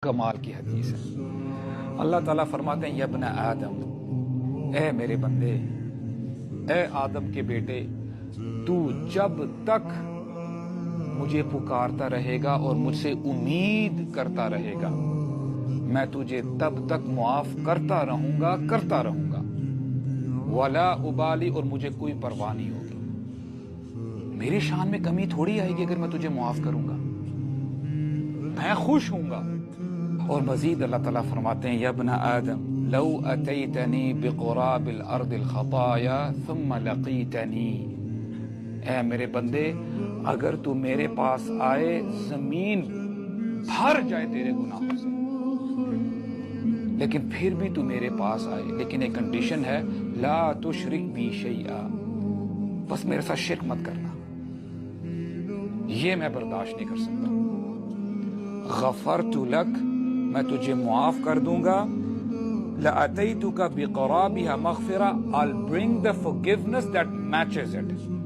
کمال کی حدیث ہے۔ اللہ تعالیٰ فرماتے ہیں یبن آدم، اے میرے بندے، اے آدم کے بیٹے، تو جب تک مجھے پکارتا رہے گا اور مجھ سے امید کرتا رہے گا، میں تجھے تب تک معاف کرتا رہوں گا ولا ابالی، اور مجھے کوئی پرواہ نہیں ہوگی۔ میری شان میں کمی تھوڑی آئے گی اگر میں تجھے معاف کروں گا، میں خوش ہوں گا۔ اور مزید اللہ تعالیٰ فرماتے ہیں یابن آدم لو اتیتنی بقراب الارض الخطایا ثم لقیتنی، اے میرے بندے اگر تو میرے پاس آئے زمین بھر جائے تیرے گناہوں سے، لیکن پھر بھی تو میرے پاس آئے، لیکن ایک کنڈیشن ہے، لا تشرک بی شیئا، بس میرے ساتھ شرک مت کرنا، یہ میں برداشت نہیں کر سکتا۔ غفرت لک، میں تجھے معاف کر دوں گا، لَأَتَيْتُكَ بِقَرَابِهَا مَغْفِرَةً، I'll bring the forgiveness that matches it۔